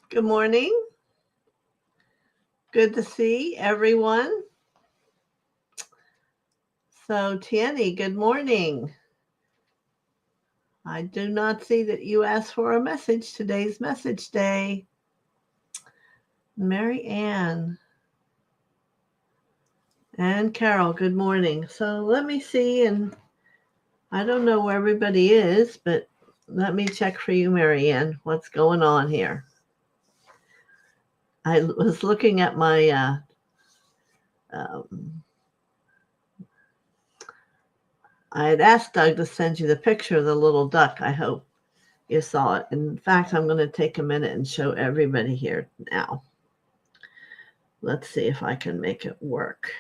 Good morning. Good to see everyone. So, Tierney, good morning. I do not see that you asked for a message. Today's message day. Mary Ann and Carol, good morning. So, let me see, and I don't know where everybody is, but let me check for you, Mary Ann. What's going on here? I was looking at my I had asked Doug to send you the picture of the little duck. I hope you saw it. In fact, I'm going to take a minute and show everybody here now. Let's see if I can make it work.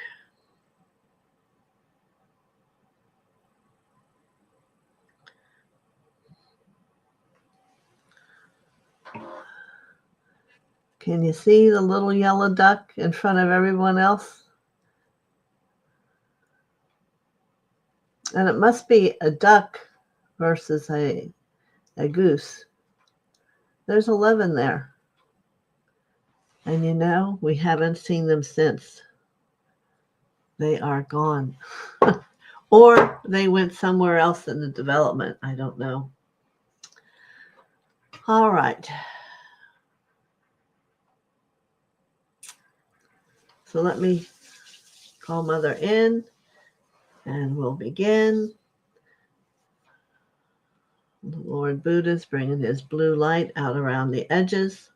Can you see the little yellow duck in front of everyone else? And it must be a duck versus a goose. There's 11 there. And you know, we haven't seen them since. They are gone. Or they went somewhere else in the development. I don't know. All right. So let me call Mother in and we'll begin. The Lord Buddha's bringing his blue light out around the edges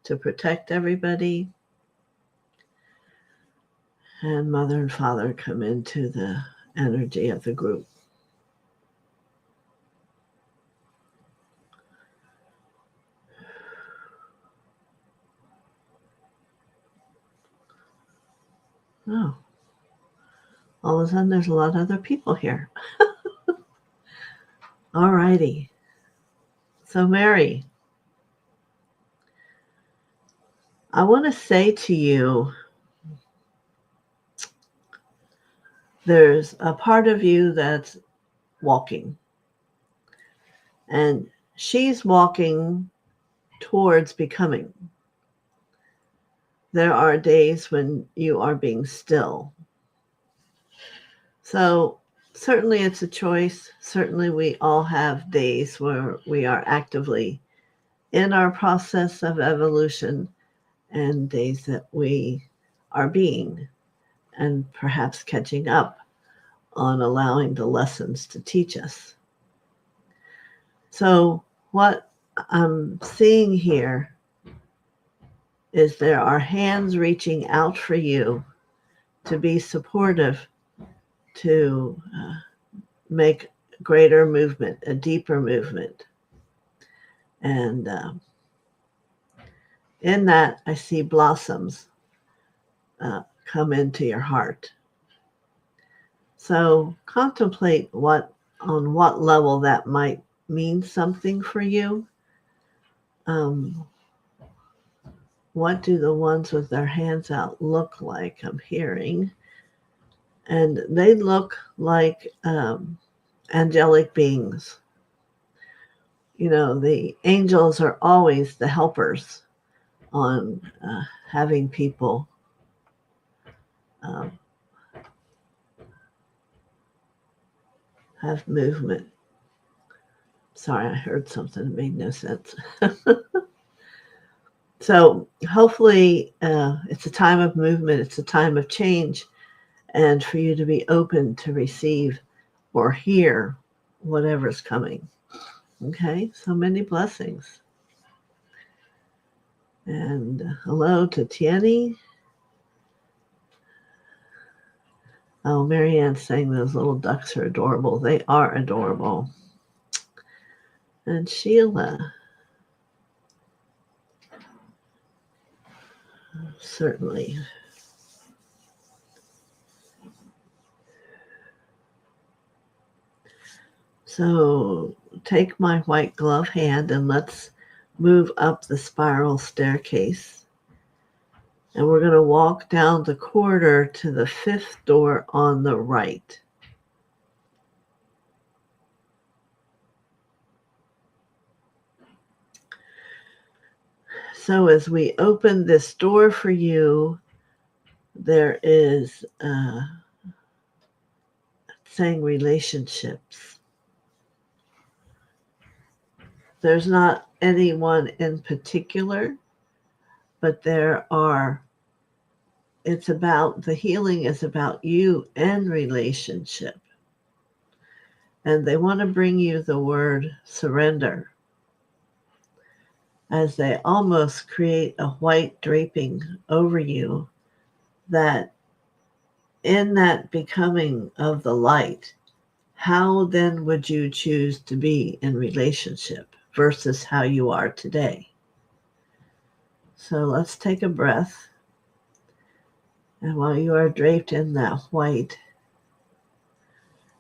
to protect everybody. And Mother and Father come into the energy of the group. Oh, all of a sudden there's a lot of other people here. All righty. So Mary, I want to say to you, there's a part of you that's walking. And she's walking towards becoming. There are days when you are being still. So certainly it's a choice. Certainly we all have days where we are actively in our process of evolution and days that we are being and perhaps catching up on allowing the lessons to teach us. So what I'm seeing here is there are hands reaching out for you to be supportive, to make greater movement, a deeper movement. And in that, I see blossoms come into your heart. So contemplate on what level that might mean something for you. What do the ones with their hands out look like? I'm hearing. And they look like angelic beings. You know, the angels are always the helpers on having people have movement. Sorry, I heard something that made no sense. So hopefully it's a time of movement. It's a time of change. And for you to be open to receive or hear whatever's coming. Okay, so many blessings. And hello to Tierney. Oh, Marianne's saying those little ducks are adorable. They are adorable. And Sheila. Certainly. So take my white glove hand and let's move up the spiral staircase. And we're going to walk down the corridor to the 5th door on the right. So as we open this door for you, there is saying relationships. There's not anyone in particular, but it's about, the healing is about you and relationship. And they want to bring you the word surrender, as they almost create a white draping over you, that in that becoming of the light, how then would you choose to be in relationship versus how you are today? So let's take a breath. And while you are draped in that white,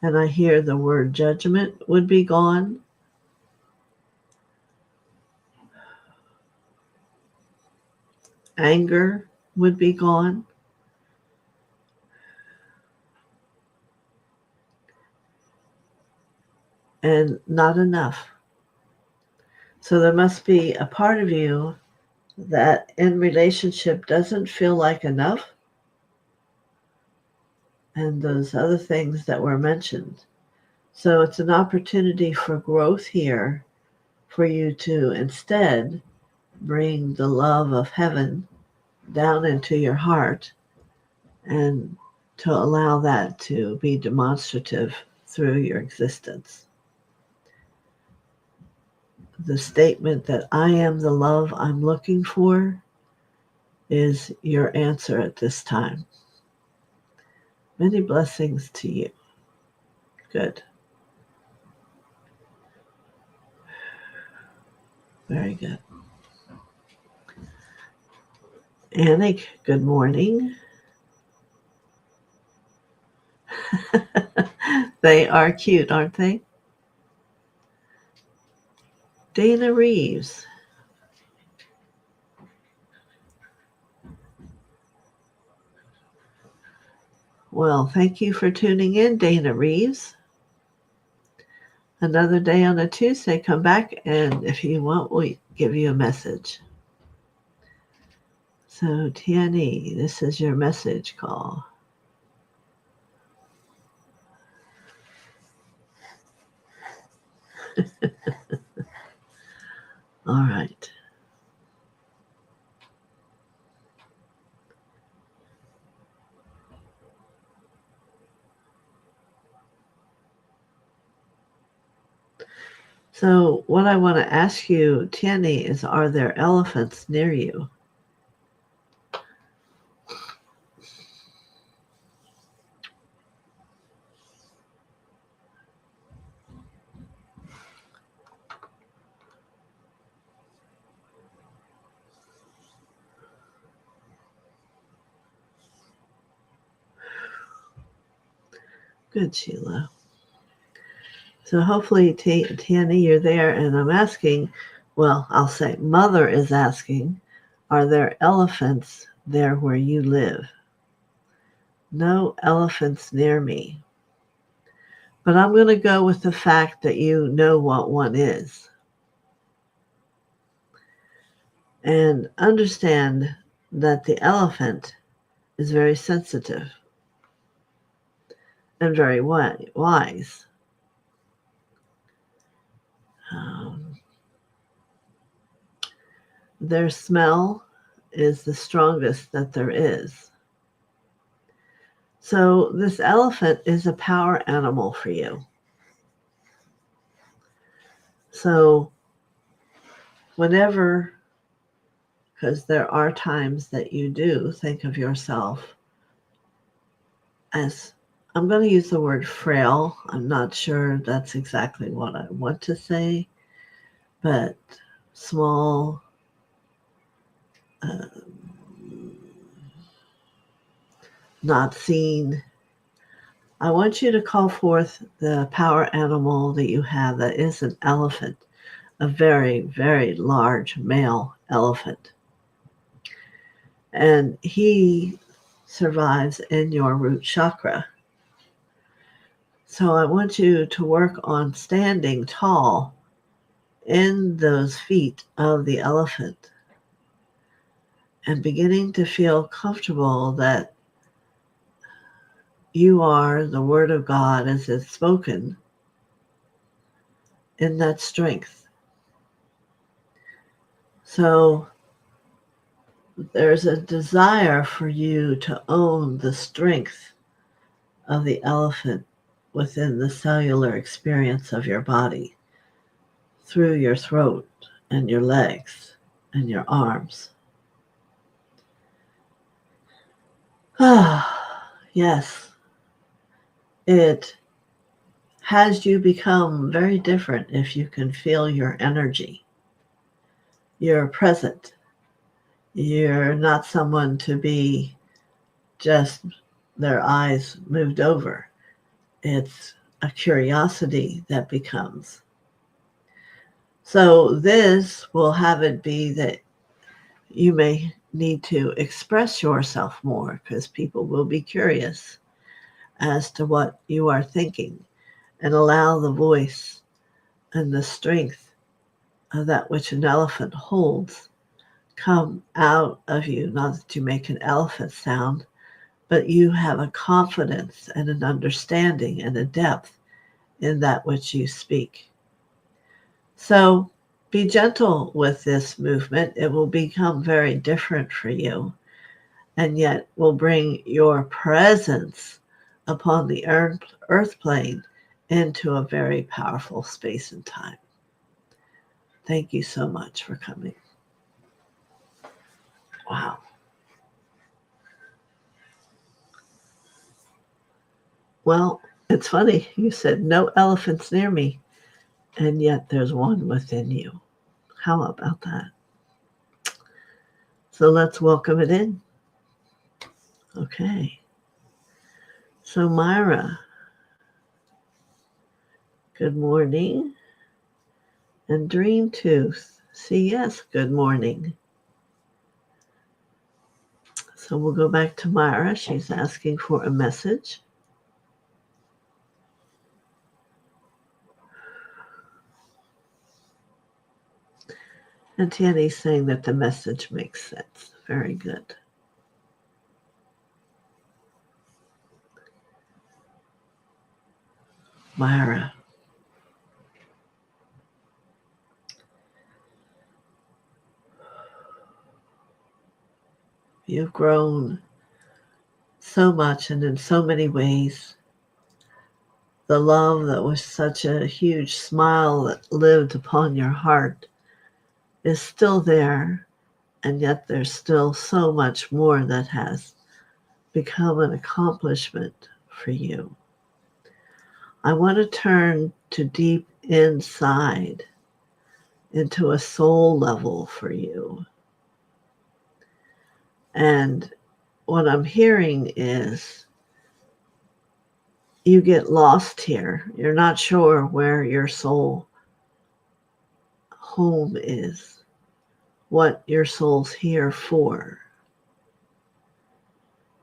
and I hear the word judgment would be gone. Anger would be gone. And not enough. So there must be a part of you that in relationship doesn't feel like enough. And those other things that were mentioned. So it's an opportunity for growth here, for you to instead bring the love of heaven down into your heart and to allow that to be demonstrative through your existence. The statement that I am the love I'm looking for is your answer at this time. Many blessings to you. Good. Very good. Anik, good morning. They are cute, aren't they? Dana Reeves. Well, thank you for tuning in, Dana Reeves. Another day on a Tuesday, come back, and if you want, we'll give you a message. So, Tiani, this is your message call. All right. So what I want to ask you, Tiani, is, are there elephants near you? Good, Sheila. So hopefully, Tiani, you're there, and I'm asking, well, I'll say Mother is asking, are there elephants there where you live? No elephants near me. But I'm going to go with the fact that you know what one is. And understand that the elephant is very sensitive and very wise. Their smell is the strongest that there is. So this elephant is a power animal for you. So whenever, because there are times that you do think of yourself as, I'm going to use the word frail. I'm not sure that's exactly what I want to say, but small, not seen. I want you to call forth the power animal that you have that is an elephant, a very, very large male elephant. And he survives in your root chakra. So I want you to work on standing tall in those feet of the elephant and beginning to feel comfortable that you are the Word of God as it's spoken in that strength. So there's a desire for you to own the strength of the elephant within the cellular experience of your body through your throat and your legs and your arms. Yes, it has you become very different if you can feel your energy. You're present. You're not someone to be just their eyes moved over. It's a curiosity that becomes. So this will have it be that you may need to express yourself more because people will be curious as to what you are thinking, and allow the voice and the strength of that which an elephant holds come out of you. Not that you make an elephant sound, but you have a confidence and an understanding and a depth in that which you speak. So be gentle with this movement. It will become very different for you, and yet will bring your presence upon the earth plane into a very powerful space and time. Thank you so much for coming. Wow. Well, it's funny. You said no elephants near me, and yet there's one within you. How about that? So let's welcome it in. Okay. So Myra, good morning. And Dream Tooth, yes, good morning. So we'll go back to Myra. She's asking for a message. And Tiani's saying that the message makes sense. Very good. Myra. You've grown so much and in so many ways. The love that was such a huge smile that lived upon your heart is still there, and yet there's still so much more that has become an accomplishment for you. I want to turn to deep inside into a soul level for you. And what I'm hearing is you get lost here. You're not sure where your soul home is, what your soul's here for.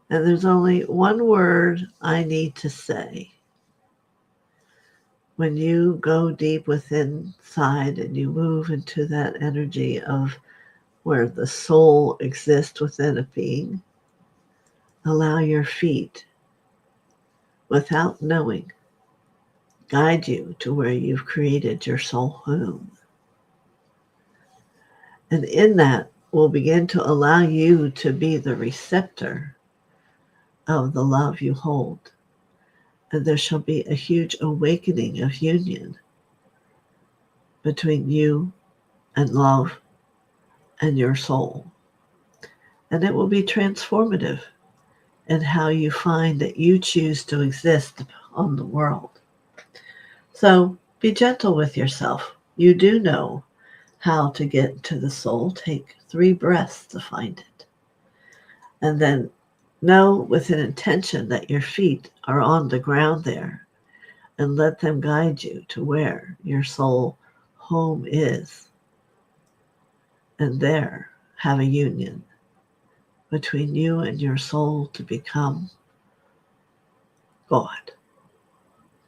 And there's only one word I need to say. When you go deep within inside and you move into that energy of where the soul exists within a being, allow your feet, without knowing, guide you to where you've created your soul home. And in that will begin to allow you to be the receptor of the love you hold. And there shall be a huge awakening of union between you and love and your soul. And it will be transformative in how you find that you choose to exist on the world. So be gentle with yourself. You do know how to get to the soul. Take 3 breaths to find it. And then know with an intention that your feet are on the ground there, and let them guide you to where your soul home is. And there have a union between you and your soul to become God.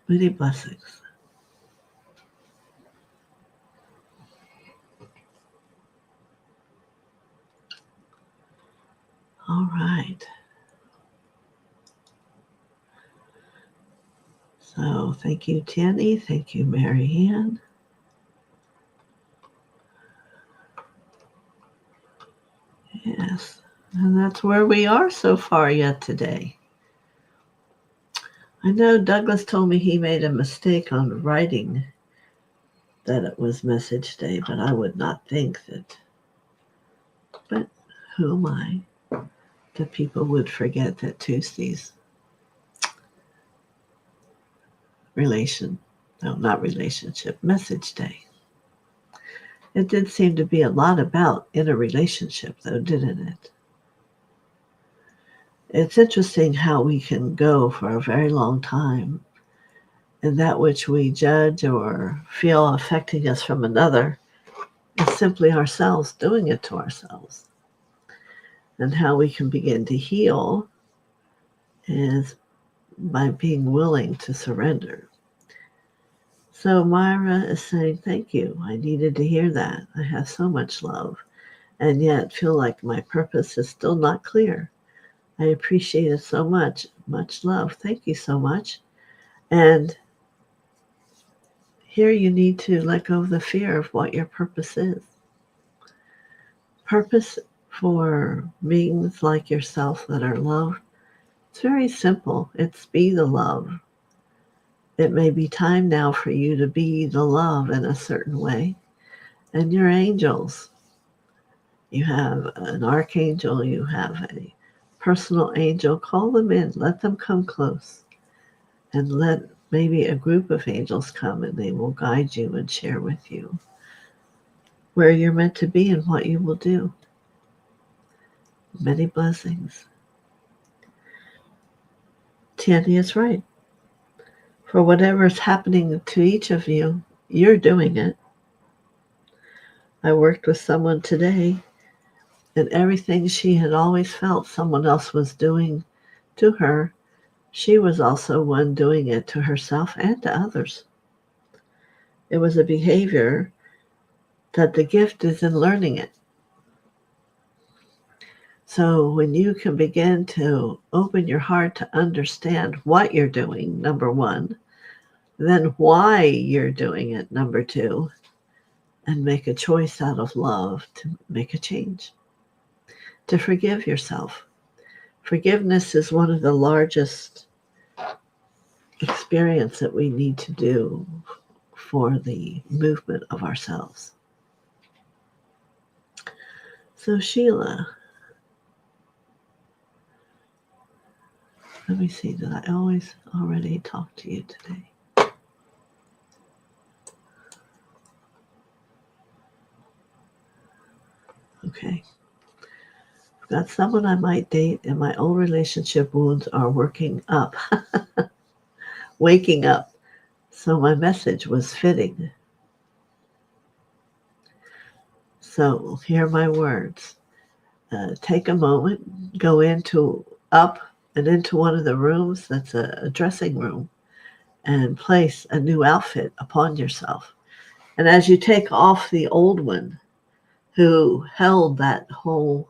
Many blessings. All right. So thank you, Tanny. Thank you, Mary Ann. Yes. And that's where we are so far yet today. I know Douglas told me he made a mistake on writing that it was Message Day, but I would not think that. But who am I that people would forget that Tuesday's Message Day. It did seem to be a lot about in a relationship, though, didn't it? It's interesting how we can go for a very long time, and that which we judge or feel affecting us from another is simply ourselves doing it to ourselves. And how we can begin to heal is by being willing to surrender. So Myra is saying, thank you. I needed to hear that. I have so much love, and yet feel like my purpose is still not clear. I appreciate it so much. Much love. Thank you so much. And here you need to let go of the fear of what your purpose is. Purpose for beings like yourself that are loved, it's very simple. It's be the love. It may be time now for you to be the love in a certain way. And your angels, you have an archangel, you have a personal angel, call them in, let them come close, and let maybe a group of angels come, and they will guide you and share with you where you're meant to be and what you will do. Many blessings. Tandy is right. For whatever is happening to each of you, you're doing it. I worked with someone today, and everything she had always felt someone else was doing to her, she was also one doing it to herself and to others. It was a behavior that the gift is in learning it. So when you can begin to open your heart to understand what you're doing, number one, then why you're doing it, number two, and make a choice out of love to make a change, to forgive yourself. Forgiveness is one of the largest experience that we need to do for the movement of ourselves. So Sheila, let me see, did I already talk to you today? Okay. I've got someone I might date, and my old relationship wounds are waking up. So my message was fitting. So hear my words. Take a moment, go up and into one of the rooms that's a dressing room, and place a new outfit upon yourself. And as you take off the old one, who held that whole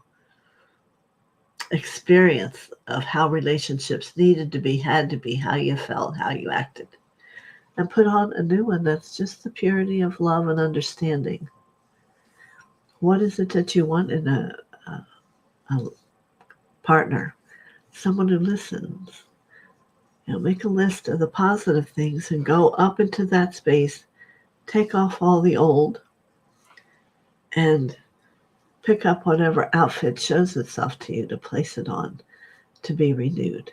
experience of how relationships needed to be, had to be, how you felt, how you acted, and put on a new one that's just the purity of love and understanding. What is it that you want in a partner? Someone who listens. Make a list of the positive things and go up into that space, take off all the old, and pick up whatever outfit shows itself to you to place it on, to be renewed.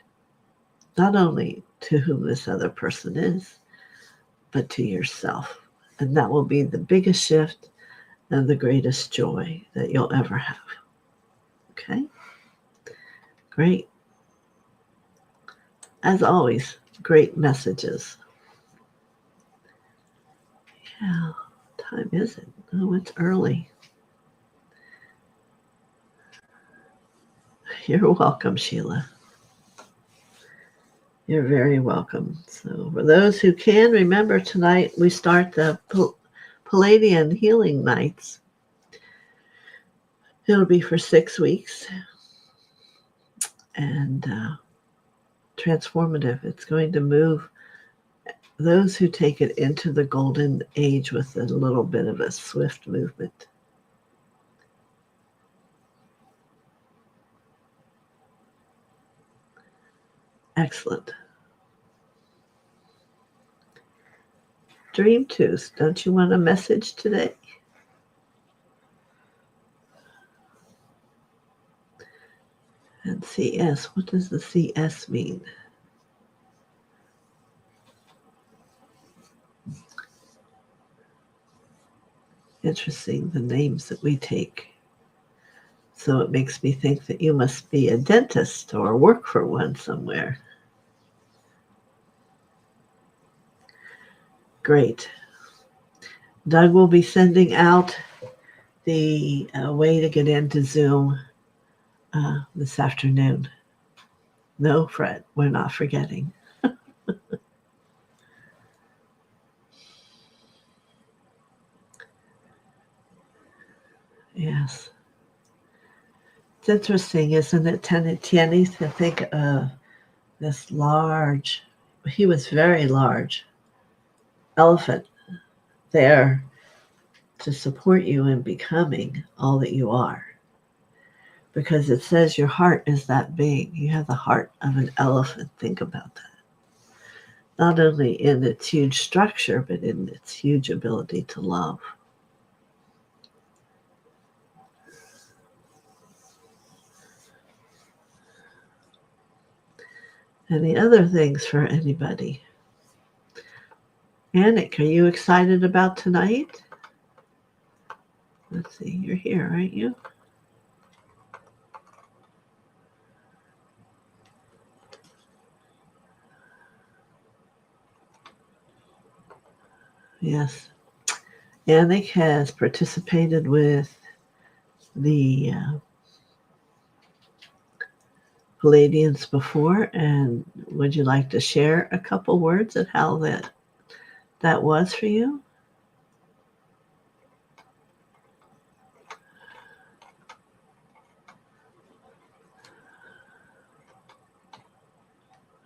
Not only to whom this other person is, but to yourself. And that will be the biggest shift and the greatest joy that you'll ever have. Okay? Great. As always, great messages. Yeah, what time is it? Oh, it's early. You're welcome, Sheila. You're very welcome. So for those who can, remember tonight we start the Palladian Healing Nights. It'll be for 6 weeks. and transformative. It's going to move those who take it into the golden age with a little bit of a swift movement. Excellent. Dream Tooth, don't you want a message today? And CS, what does the CS mean? Interesting, the names that we take. So it makes me think that you must be a dentist or work for one somewhere. Great. Doug will be sending out the way to get into Zoom this afternoon. No, Fred, we're not forgetting. Yes. It's interesting, isn't it, Tierney, to think of this large, he was very large, elephant there to support you in becoming all that you are. Because it says your heart is that big. You have the heart of an elephant. Think about that. Not only in its huge structure, but in its huge ability to love. Any other things for anybody? Anik, are you excited about tonight? Let's see, you're here, aren't you? Yes. Anik has participated with the Palladians before, and would you like to share a couple words of how that was for you?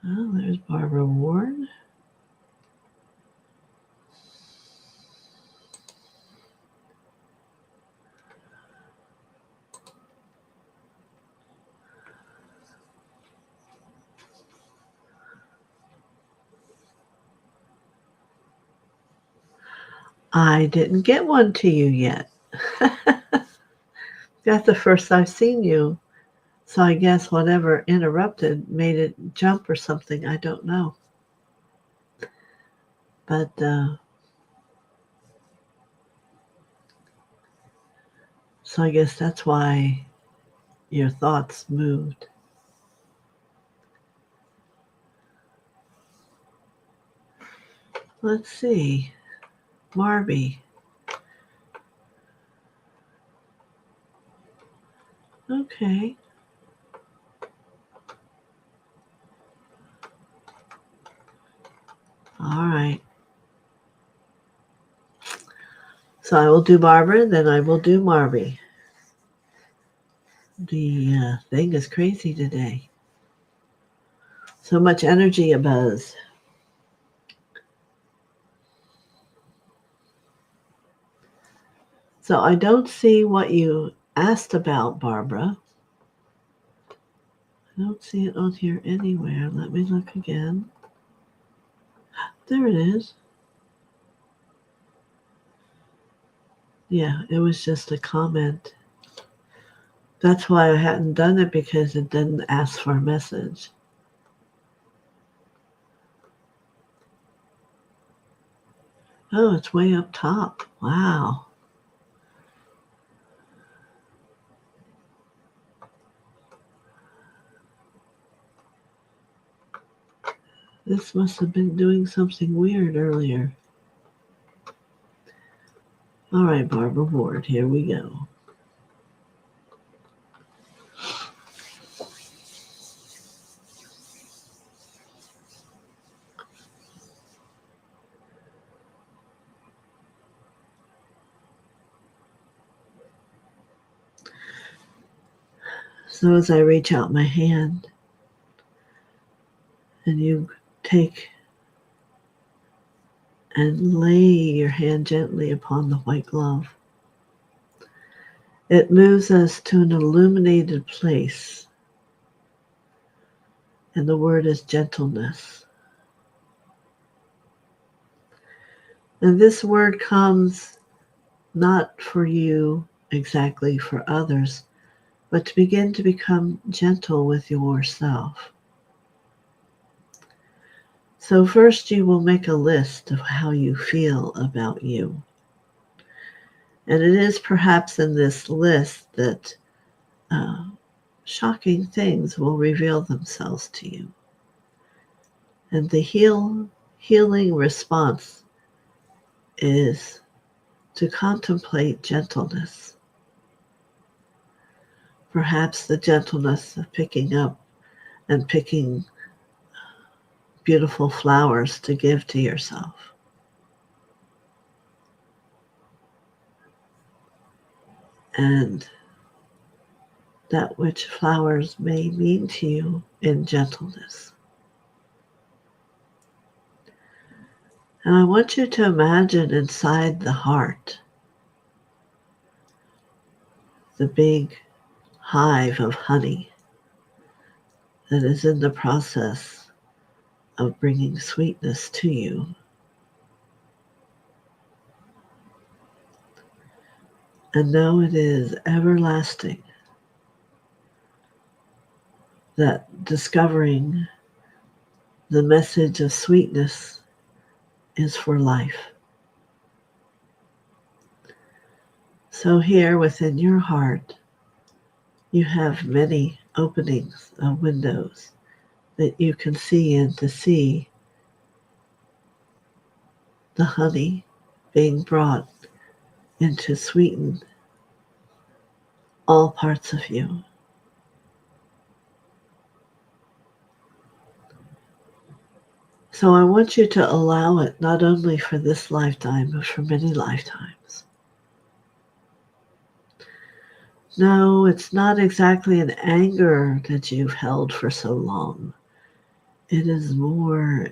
Oh, there's Barbara Ward. I didn't get one to you yet. That's the first I've seen you. So I guess whatever interrupted made it jump or something. I don't know. But so I guess that's why your thoughts moved. Let's see. Marby. Okay. All right. So I will do Barbara, then I will do Marby. The thing is crazy today. So much energy abuzz. So I don't see what you asked about, Barbara. I don't see it on here anywhere. Let me look again. There it is. Yeah, it was just a comment. That's why I hadn't done it, because it didn't ask for a message. Oh, it's way up top. Wow. This must have been doing something weird earlier. All right, Barbara Ward, here we go. So as I reach out my hand, And you take and lay your hand gently upon the white glove. It moves us to an illuminated place, and the word is gentleness. And this word comes not for you exactly, for others, but to begin to become gentle with yourself. So first you will make a list of how you feel about you. And it is perhaps in this list that shocking things will reveal themselves to you. And the healing response is to contemplate gentleness. Perhaps the gentleness of picking up and picking beautiful flowers to give to yourself. And that which flowers may mean to you in gentleness. And I want you to imagine inside the heart the big hive of honey that is in the process of bringing sweetness to you. And know it is everlasting, that discovering the message of sweetness is for life. So here within your heart, you have many openings of windows that you can see in to see the honey being brought in to sweeten all parts of you. So I want you to allow it not only for this lifetime, but for many lifetimes. No, it's not exactly an anger that you've held for so long. It is more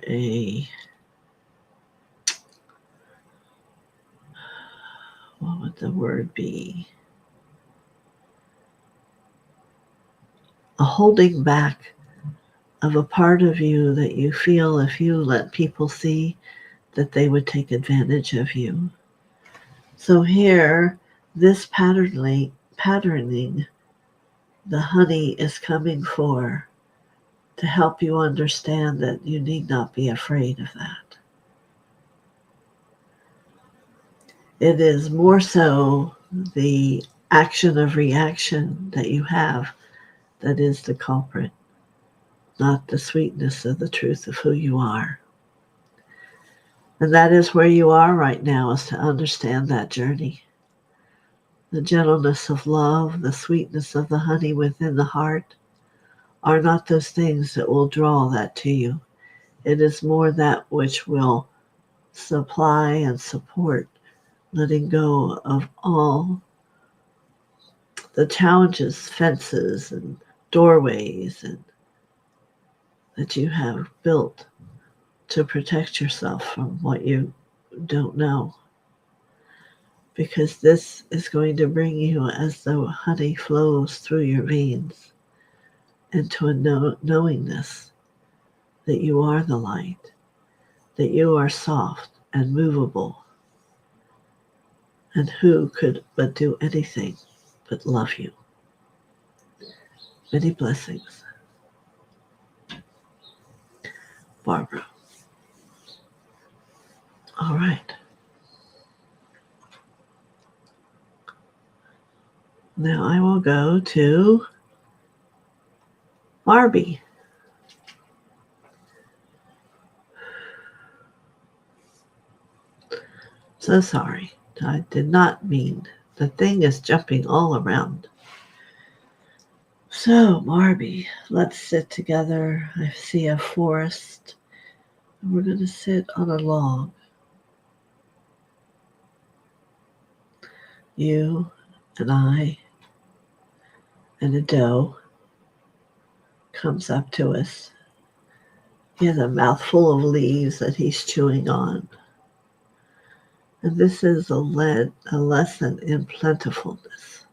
what would the word be? A holding back of a part of you that you feel if you let people see that they would take advantage of you. So here, this patterning, the honey is coming for to help you understand that you need not be afraid of that. It is more so the action of reaction that you have that is the culprit, not the sweetness of the truth of who you are. And that is where you are right now, is to understand that journey. The gentleness of love, the sweetness of the honey within the heart are not those things that will draw that to you. It is more that which will supply and support letting go of all the challenges, fences, and doorways and that you have built to protect yourself from what you don't know. Because this is going to bring you, as though honey flows through your veins, into a knowingness that you are the light, that you are soft and movable, and who could but do anything but love you. Many blessings. Barbara. All right. Now I will go to Barbie. So sorry. I did not mean. The thing is jumping all around. So, Barbie, let's sit together. I see a forest. And we're going to sit on a log. You and I and a doe comes up to us. He has a mouthful of leaves that he's chewing on. And this is a lesson in plentifulness.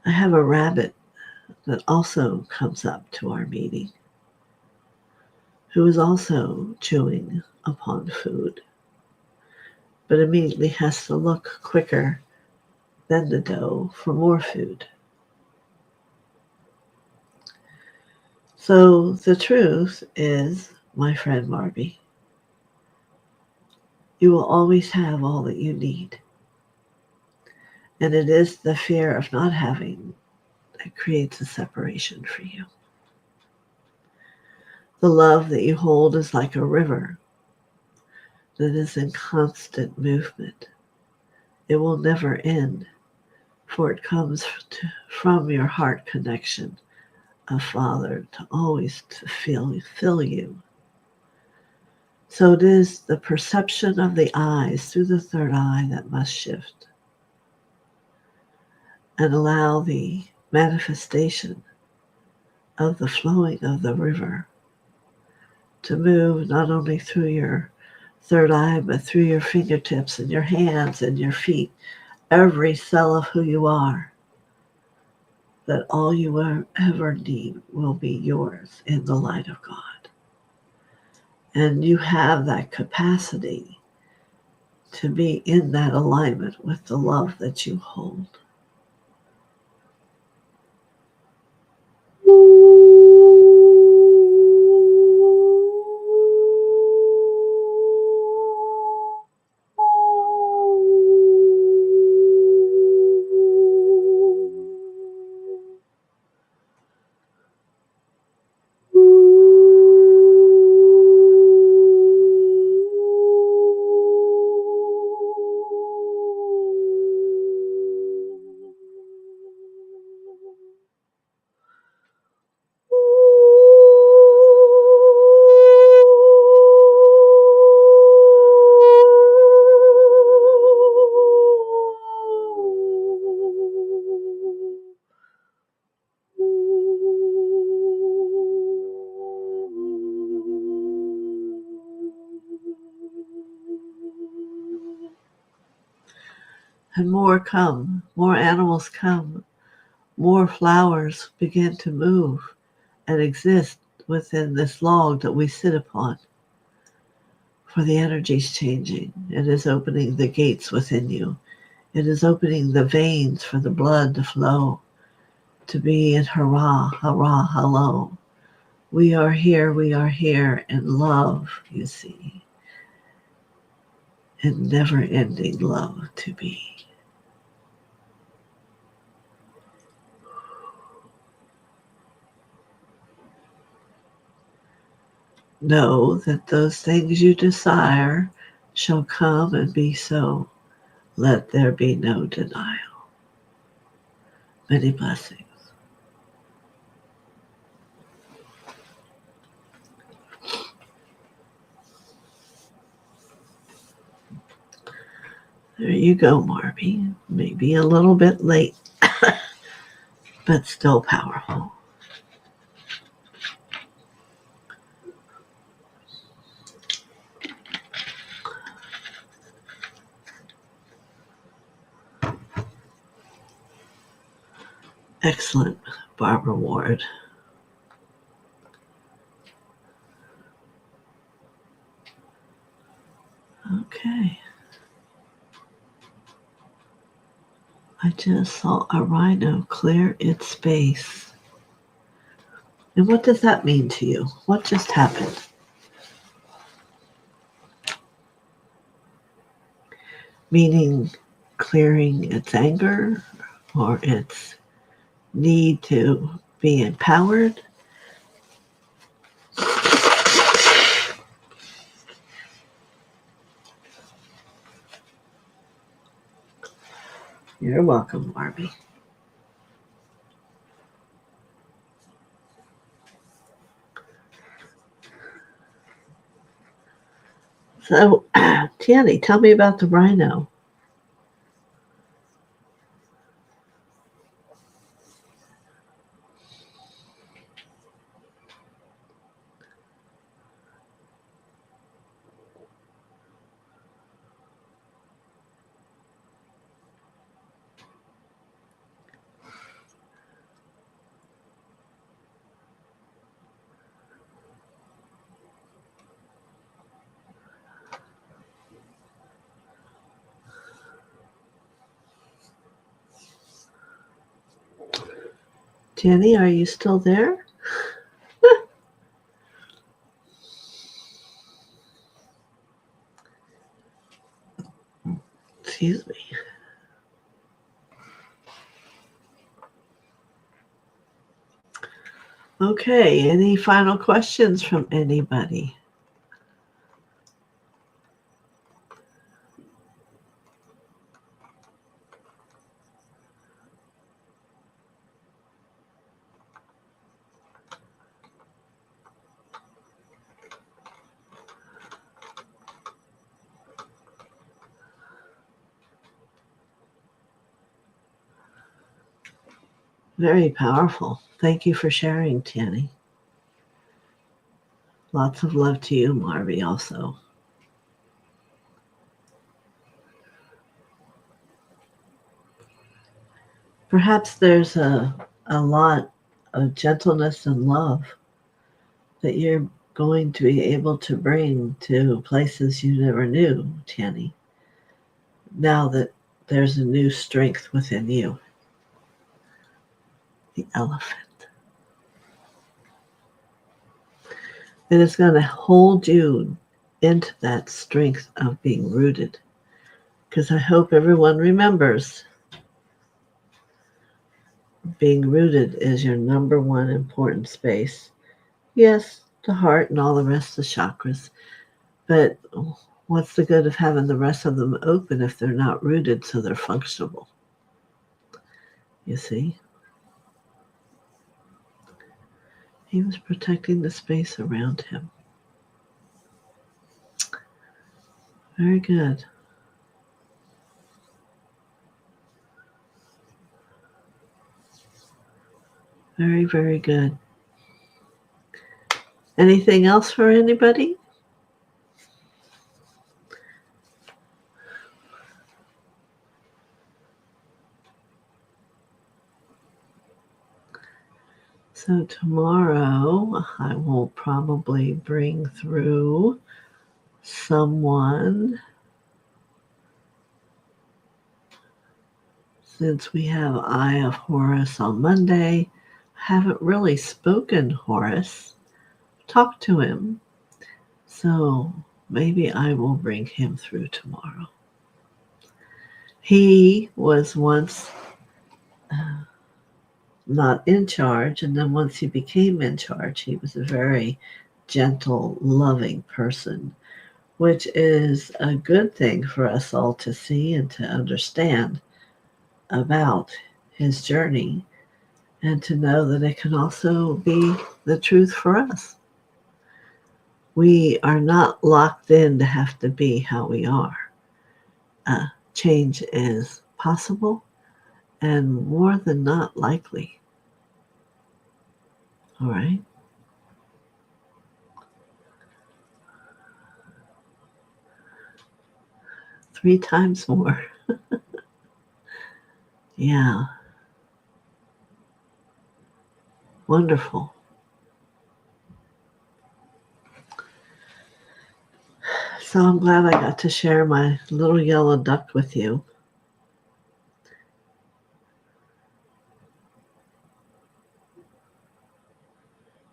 I have a rabbit that also comes up to our meeting, who is also chewing upon food, but immediately has to look quicker than the doe for more food. So the truth is, my friend Marby, you will always have all that you need. And it is the fear of not having that creates a separation for you. The love that you hold is like a river that is in constant movement. It will never end, for it comes from your heart connection of Father to always to fill you. So it is the perception of the eyes through the third eye that must shift and allow the manifestation of the flowing of the river to move not only through your third eye, but through your fingertips and your hands and your feet, every cell of who you are, that all you ever need will be yours in the light of God. And you have that capacity to be in that alignment with the love that you hold. And more come, more animals come, more flowers begin to move and exist within this log that we sit upon. For the energy's changing. It is opening the gates within you. It is opening the veins for the blood to flow, to be in hurrah, hurrah, hello. We are here in love, you see. In never-ending love to be. Know that those things you desire shall come and be so. Let there be no denial. Many blessings. There you go, Marby. Maybe a little bit late, but still powerful. Excellent, Barbara Ward. Okay. I just saw a rhino clear its space. And what does that mean to you? What just happened? Meaning clearing its anger or its need to be empowered? You're welcome, Barbie. So, Tiani, tell me about the rhino. Jenny, are you still there? Excuse me. Okay, any final questions from anybody? Very powerful. Thank you for sharing, Tanny. Lots of love to you, Marvy, also. Perhaps there's a lot of gentleness and love that you're going to be able to bring to places you never knew, Tanny, now that there's a new strength within you. The elephant. And it's going to hold you into that strength of being rooted. Because I hope everyone remembers being rooted is your number one important space. Yes, the heart and all the rest of the chakras. But what's the good of having the rest of them open if they're not rooted so they're functional? You see? He was protecting the space around him. Very good. Very, very good. Anything else for anybody? So tomorrow I will probably bring through someone, since we have Eye of Horus on Monday. I haven't really spoken Horus, talked to him, so maybe I will bring him through tomorrow. He was once not in charge, and then once he became in charge, he was a very gentle, loving person, which is a good thing for us all to see and to understand about his journey, and to know that it can also be the truth for us. We are not locked in to have to be how we are. Change is possible and more than not likely. All right? Three times more. Yeah. Wonderful. So I'm glad I got to share my little yellow duck with you.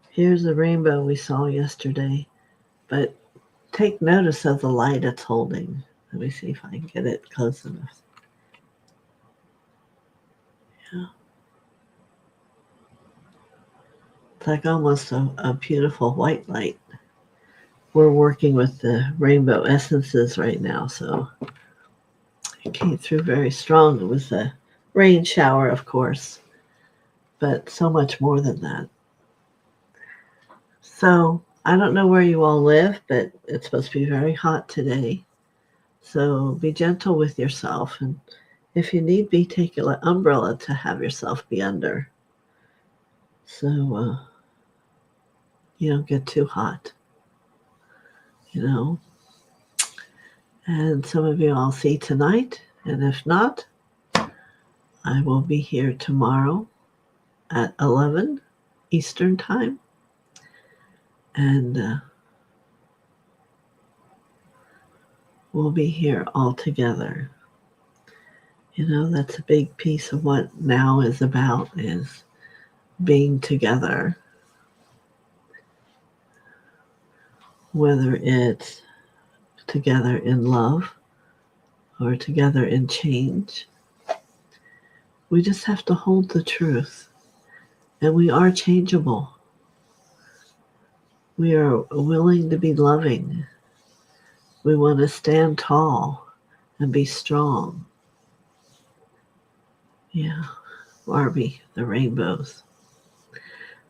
Here's the rainbow we saw yesterday, but take notice of the light it's holding. Let me see if I can get it close enough. Yeah. It's like almost a beautiful white light. We're working with the rainbow essences right now, so it came through very strong. It was a rain shower, of course, but so much more than that. So I don't know where you all live, but it's supposed to be very hot today. So be gentle with yourself, and if you need be, take an umbrella to have yourself be under, so you don't get too hot, you know. And some of you I'll see tonight, and if not, I will be here tomorrow at 11 Eastern Time, and we'll be here all together. You know, that's a big piece of what now is about, is being together, whether it's together in love or together in change. We just have to hold the truth, and we are changeable. We are willing to be loving. We want to stand tall and be strong. Yeah, Barbie, the rainbows.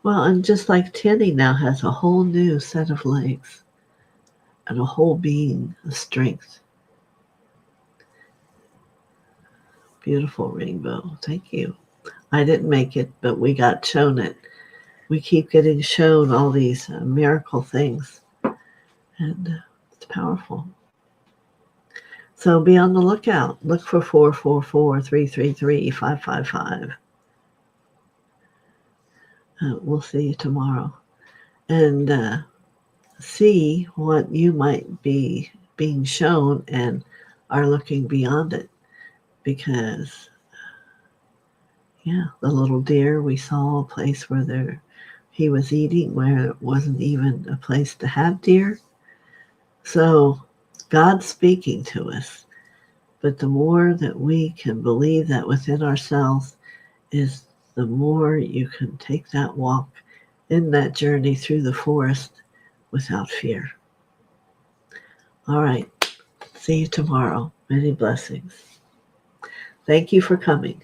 Well, and just like Tinny now has a whole new set of legs and a whole being of strength. Beautiful rainbow. Thank you. I didn't make it, but we got shown it. We keep getting shown all these miracle things, and it's powerful. So be on the lookout. Look for 444-333-555. We'll see you tomorrow. And see what you might be being shown and are looking beyond it. Because, yeah, the little deer, we saw a place where he was eating where it wasn't even a place to have deer. So God's speaking to us. But the more that we can believe that within ourselves is the more you can take that walk in that journey through the forest without fear. All right. See you tomorrow. Many blessings. Thank you for coming.